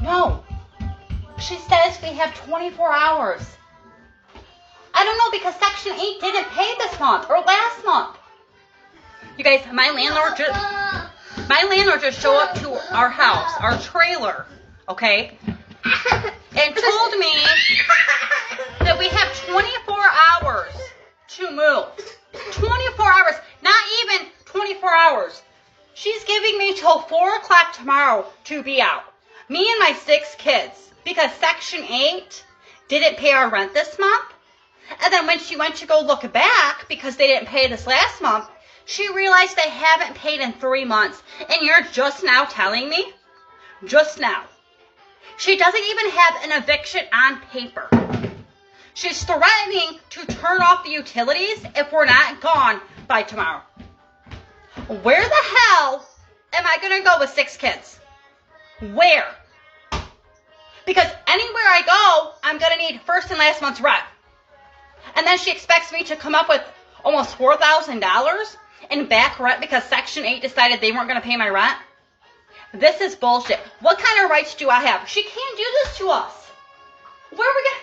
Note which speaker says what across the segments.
Speaker 1: No. She says we have 24 hours. I don't know because Section 8 didn't pay this month or last month. You guys, my landlord just showed up to our house, our trailer, okay, and told me that we have 24 hours to move. 24 hours, not even 24 hours. She's giving me till 4 o'clock tomorrow to be out. Me and my 6 kids, because Section 8 didn't pay our rent this month. And then when she went to go look back, because they didn't pay this last month, she realized they haven't paid in 3 months. And you're just now telling me? Just now. She doesn't even have an eviction on paper. She's threatening to turn off the utilities if we're not gone by tomorrow. Where the hell am I going to go with 6 kids? Where? Because anywhere I go, I'm going to need first and last month's rent. And then she expects me to come up with almost $4,000 in back rent because Section 8 decided they weren't going to pay my rent. This is bullshit. What kind of rights do I have? She can't do this to us. Where are we going?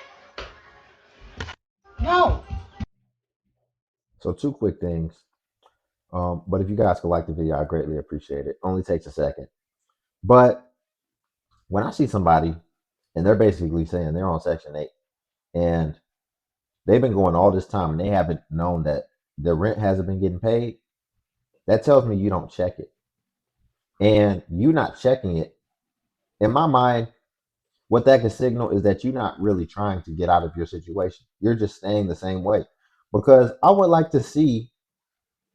Speaker 1: No.
Speaker 2: So 2 quick things. But if you guys could like the video, I greatly appreciate it. Only takes a second. But when I see somebody and they're basically saying they're on Section 8 and they've been going all this time and they haven't known that their rent hasn't been getting paid, that tells me you don't check it. And you not checking it, in my mind, what that can signal is that you're not really trying to get out of your situation. You're just staying the same way. Because I would like to see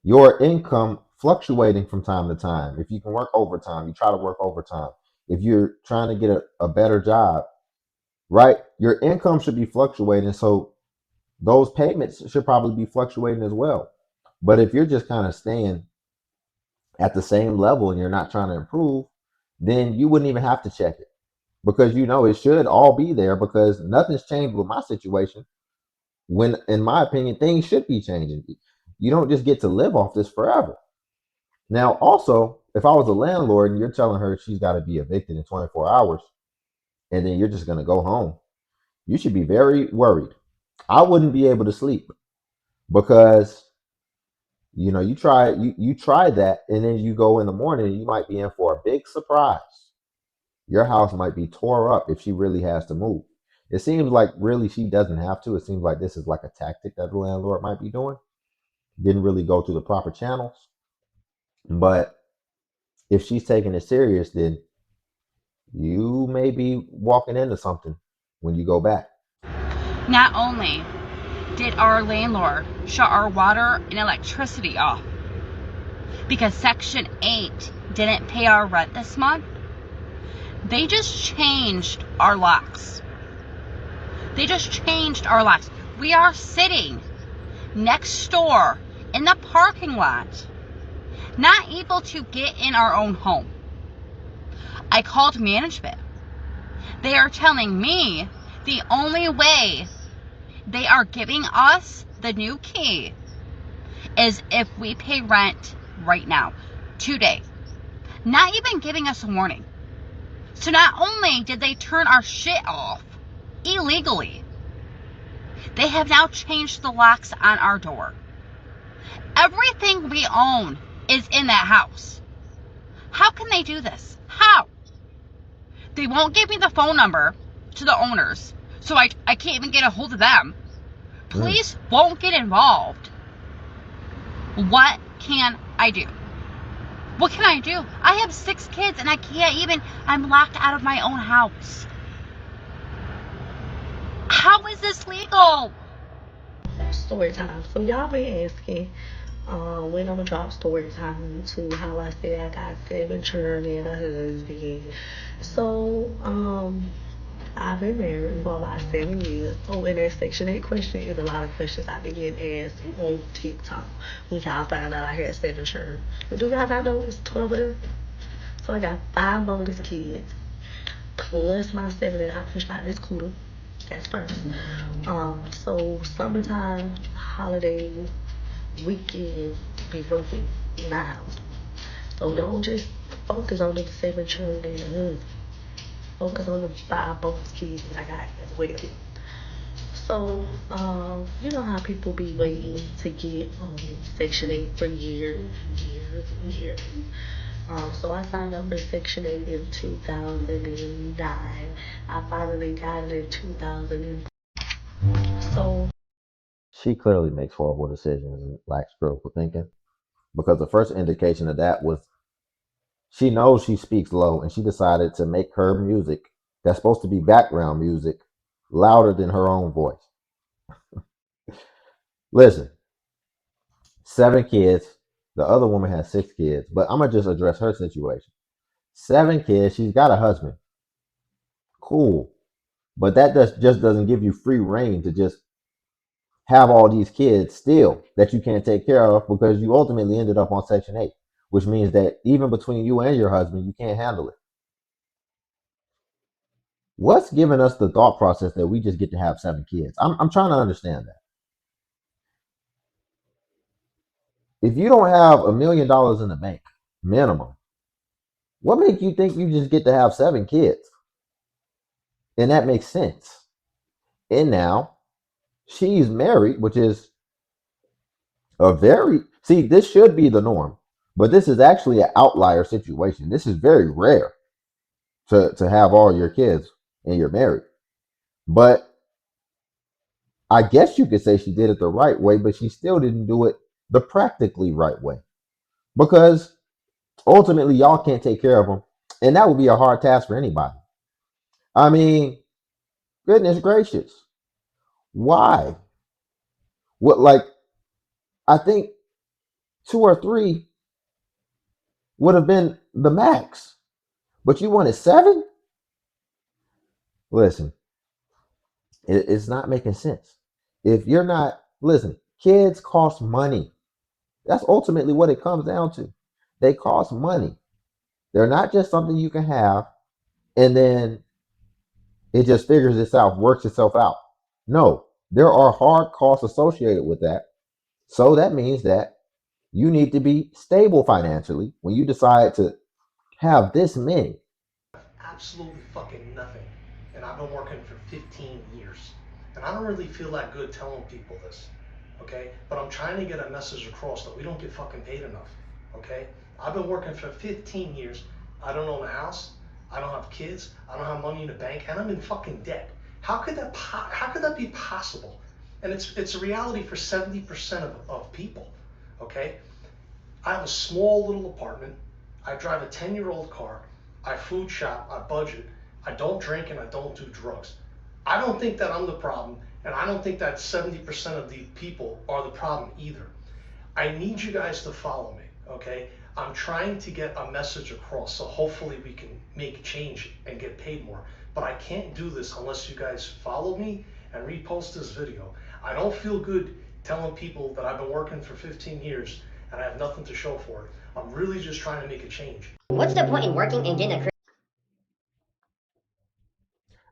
Speaker 2: your income fluctuating from time to time. If you can work overtime, you try to work overtime. If you're trying to get a better job, right? Your income should be fluctuating. So those payments should probably be fluctuating as well. But if you're just kind of staying at the same level and you're not trying to improve, then you wouldn't even have to check it because you know it should all be there because nothing's changed with my situation. When, in my opinion, things should be changing. You don't just get to live off this forever. Now, also, if I was a landlord and you're telling her she's got to be evicted in 24 hours and then you're just going to go home, you should be very worried. I wouldn't be able to sleep because, you know, you try that and then you go in the morning and you might be in for a big surprise. Your house might be tore up if she really has to move. It seems like really she doesn't have to. It seems like this is like a tactic that the landlord might be doing. Didn't really go through the proper channels. But if she's taking it serious, then you may be walking into something when you go back.
Speaker 1: Not only did our landlord shut our water and electricity off because Section 8 didn't pay our rent this month, they just changed our locks. They just changed our locks. We are sitting next door in the parking lot, not able to get in our own home. I called management. They are telling me the only way they are giving us the new key is if we pay rent right now, today. Not even giving us a warning. So not only did they turn our shit off illegally, they have now changed the locks on our door. Everything we own is in that house. How can they do this? How? They won't give me the phone number to the owners, so I can't even get a hold of them. Police won't get involved. What can I do? What can I do? I have 6 kids and I'm locked out of my own house. How is this legal?
Speaker 3: Story time. So y'all been asking when I'm gonna drop story time to how I said I got 7 children and a husband. So I've been married for about 7 years. So in that Section 8 question is a lot of questions I've been getting asked on TikTok when y'all found out I had 7 children. But do y'all not know it's 12 of them? So I got 5 bonus kids plus my 7 that I pushed out this cooler. That's first. So summertime, holidays, weekends, be working in my house. So don't just focus on the 7 children and the husband. focus on the 5 bonus kids that I got as well. So, you know how people be waiting to get Section 8 for years and years. So I signed up for Section 8 in 2009. I finally got it in 2000. So
Speaker 2: She clearly makes horrible decisions and lacks critical thinking, because the first indication of that was she knows she speaks low and she decided to make her music, that's supposed to be background music, louder than her own voice. Listen, 7 kids. The other woman has 6 kids, but I'm going to just address her situation. 7 kids. She's got a husband. Cool. But that just doesn't give you free reign to just have all these kids still that you can't take care of, because you ultimately ended up on Section 8, which means that even between you and your husband, you can't handle it. What's giving us the thought process that we just get to have 7 kids? I'm trying to understand that. If you don't have $1 million in the bank, minimum, what makes you think you just get to have 7 kids? And that makes sense. And now she's married, which is this should be the norm, but this is actually an outlier situation. This is very rare to have all your kids and you're married. But I guess you could say she did it the right way, but she still didn't do it the practically right way, because ultimately y'all can't take care of them, and that would be a hard task for anybody. I mean, goodness gracious, why? What, like, I think 2 or 3 would have been the max, but you wanted 7? Listen, it's not making sense. If you're not, listen, kids cost money. That's ultimately what it comes down to. They cost money. They're not just something you can have and then it just figures itself, works itself out. No, there are hard costs associated with that. So that means that you need to be stable financially when you decide to have this many.
Speaker 4: Absolutely fucking nothing. And I've been working for 15 years. And I don't really feel that good telling people this, okay? But I'm trying to get a message across that we don't get fucking paid enough, okay? I've been working for 15 years. I don't own a house. I don't have kids. I don't have money in the bank, and I'm in fucking debt. How could that be possible? And it's a reality for 70% of people, okay? I have a small little apartment. I drive a 10-year-old car. I food shop. I budget. I don't drink and I don't do drugs. I don't think that I'm the problem, and I don't think that 70% of the people are the problem either. I need you guys to follow me, okay? I'm trying to get a message across, so hopefully we can make change and get paid more. But I can't do this unless you guys follow me and repost this video. I don't feel good telling people that I've been working for 15 years and I have nothing to show for it. I'm really just trying to make a change.
Speaker 5: What's the point in working and getting a career?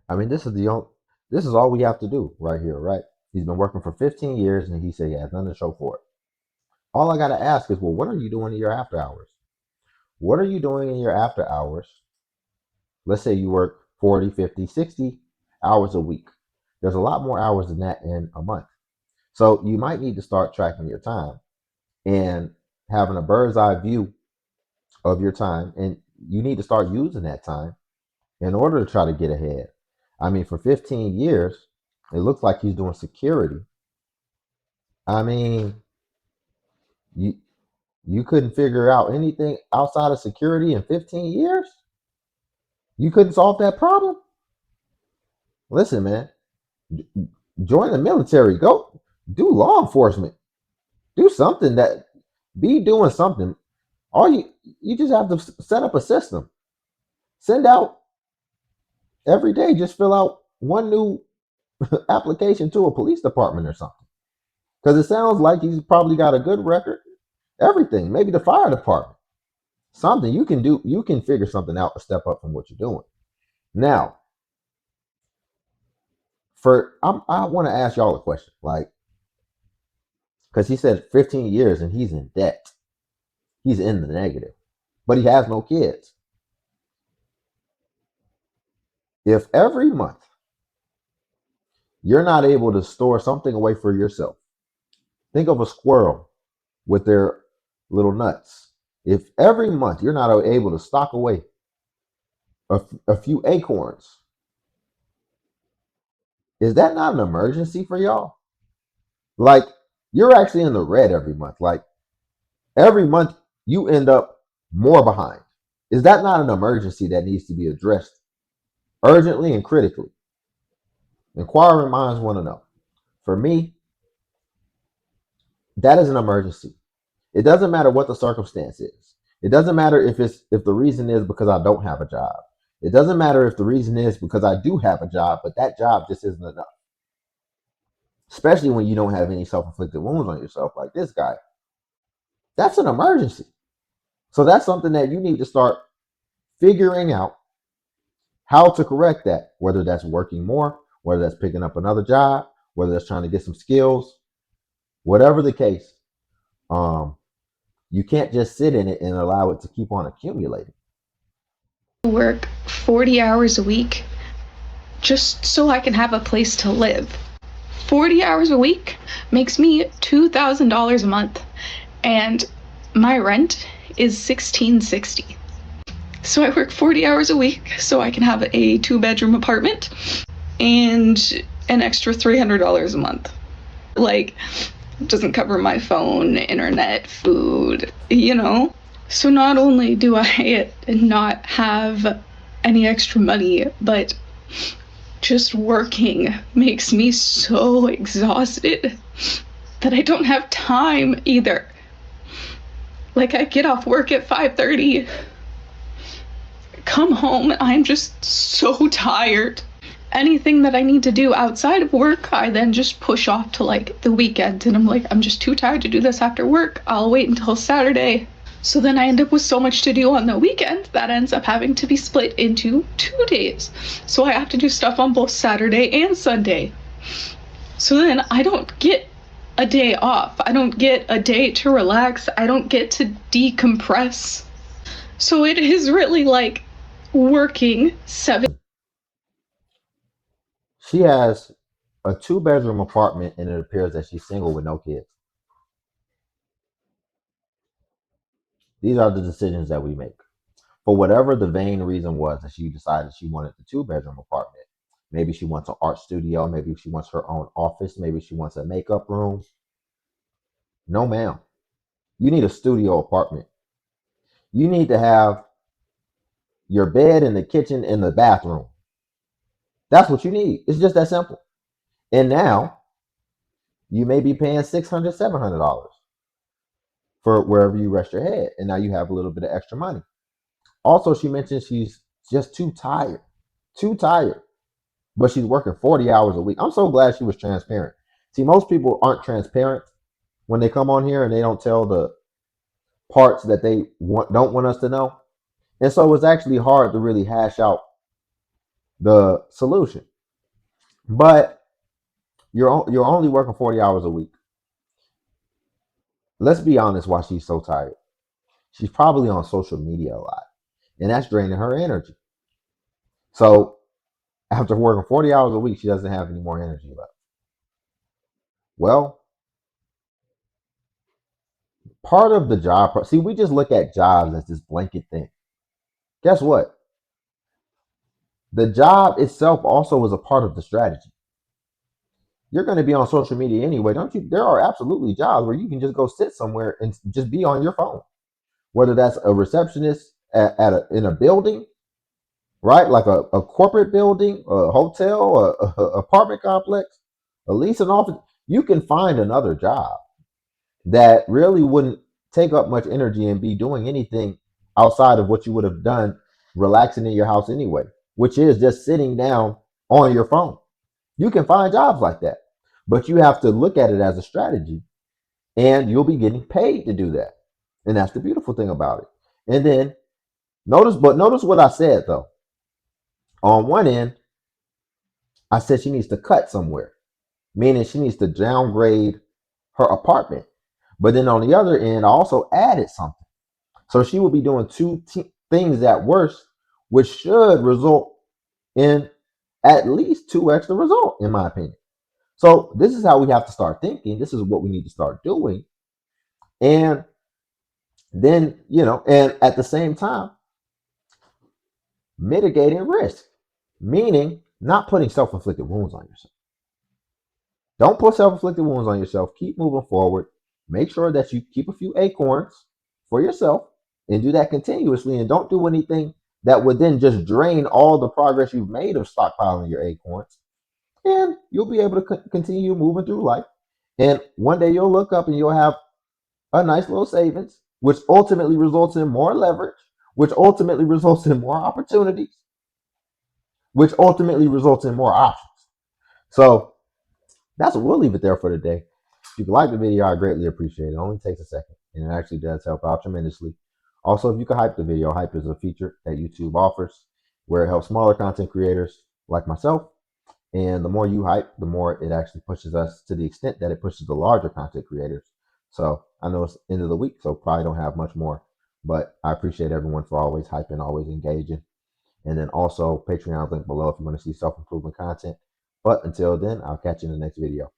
Speaker 2: I mean, this is all we have to do right here, right? He's been working for 15 years and he said he has nothing to show for it. All I got to ask is, well, what are you doing in your after hours? What are you doing in your after hours? Let's say you work 40, 50, 60 hours a week. There's a lot more hours than that in a month. So you might need to start tracking your time and having a bird's eye view of your time. And you need to start using that time in order to try to get ahead. I mean, for 15 years, it looks like he's doing security. I mean, you couldn't figure out anything outside of security in 15 years? You couldn't solve that problem? Listen, man, join the military. Go do law enforcement. Do something be doing something. You just have to set up a system. Send out every day, just fill out one new application to a police department or something. Because it sounds like he's probably got a good record. Everything. Maybe the fire department. Something you can do. You can figure something out to step up from what you're doing. Now, I want to ask y'all a question. Like, because he said 15 years and he's in debt. He's in the negative. But he has no kids. If every month you're not able to store something away for yourself, think of a squirrel with their little nuts. If every month you're not able to stock away a few acorns, is that not an emergency for y'all? Like, you're actually in the red every month. Like, every month you end up more behind. Is that not an emergency that needs to be addressed urgently and critically? Inquiring minds want to know. For me, that is an emergency. It doesn't matter what the circumstance is. It doesn't matter if the reason is because I don't have a job. It doesn't matter if the reason is because I do have a job, but that job just isn't enough. Especially when you don't have any self-inflicted wounds on yourself like this guy. That's an emergency. So that's something that you need to start figuring out how to correct that, whether that's working more, whether that's picking up another job, whether that's trying to get some skills, whatever the case. You can't just sit in it and allow it to keep on accumulating.
Speaker 6: Work 40 hours a week just so I can have a place to live. 40 hours a week makes me $2,000 a month, and my rent is $1,660. So I work 40 hours a week so I can have a 2-bedroom apartment and an extra $300 a month. Like, it doesn't cover my phone, internet, food, you know? So not only do I not have any extra money, but just working makes me so exhausted that I don't have time either. Like, I get off work at 5:30, come home, and I'm just so tired. Anything that I need to do outside of work, I then just push off to like the weekend, and I'm like, I'm just too tired to do this after work. I'll wait until Saturday. So then I end up with so much to do on the weekend that ends up having to be split into 2 days. So I have to do stuff on both Saturday and Sunday. So then I don't get a day off. I don't get a day to relax. I don't get to decompress. So it is really like working 7.
Speaker 2: She has a 2-bedroom apartment, and it appears that she's single with no kids. These are the decisions that we make. For whatever the vain reason was that she decided she wanted the 2-bedroom apartment. Maybe she wants an art studio. Maybe she wants her own office. Maybe she wants a makeup room. No, ma'am. You need a studio apartment. You need to have your bed in the kitchen and the bathroom. That's what you need. It's just that simple. And now you may be paying $600, $700 for wherever you rest your head. And now you have a little bit of extra money. Also, she mentioned she's just too tired, but she's working 40 hours a week. I'm so glad she was transparent. See, most people aren't transparent when they come on here, and they don't tell the parts that they don't want us to know. And so it's actually hard to really hash out the solution. But you're only working 40 hours a week. Let's be honest, why she's so tired. She's probably on social media a lot, and that's draining her energy. So after working 40 hours a week, she doesn't have any more energy left. Well, part of the job, see, we just look at jobs as this blanket thing. Guess what? The job itself also is a part of the strategy. You're going to be on social media anyway, don't you? There are absolutely jobs where you can just go sit somewhere and just be on your phone. Whether that's a receptionist in a building, right? Like a corporate building, a hotel, a apartment complex, a lease, an office. You can find another job that really wouldn't take up much energy and be doing anything outside of what you would have done relaxing in your house anyway, which is just sitting down on your phone. You can find jobs like that, but you have to look at it as a strategy, and you'll be getting paid to do that. And that's the beautiful thing about it. And then notice what I said though. On one end, I said she needs to cut somewhere, meaning she needs to downgrade her apartment. But then on the other end, I also added something. So she will be doing two things at worst, which should result in at least 2x the result, in my opinion. So this is how we have to start thinking. This is what we need to start doing. And then, and at the same time, mitigating risk, meaning not putting self-inflicted wounds on yourself. Don't put self-inflicted wounds on yourself. Keep moving forward. Make sure that you keep a few acorns for yourself and do that continuously, and don't do anything that would then just drain all the progress you've made of stockpiling your acorns. And you'll be able to continue moving through life. And one day you'll look up and you'll have a nice little savings, which ultimately results in more leverage, which ultimately results in more opportunities, which ultimately results in more options. So we'll leave it there for today. If you like the video, I greatly appreciate it. It only takes a second, and it actually does help out tremendously. Also, if you could hype the video, hype is a feature that YouTube offers where it helps smaller content creators like myself. And the more you hype, the more it actually pushes us, to the extent that it pushes the larger content creators. So I know it's end of the week, so probably don't have much more, but I appreciate everyone for always hyping, always engaging. And then also Patreon link below if you want to see self-improvement content. But until then, I'll catch you in the next video.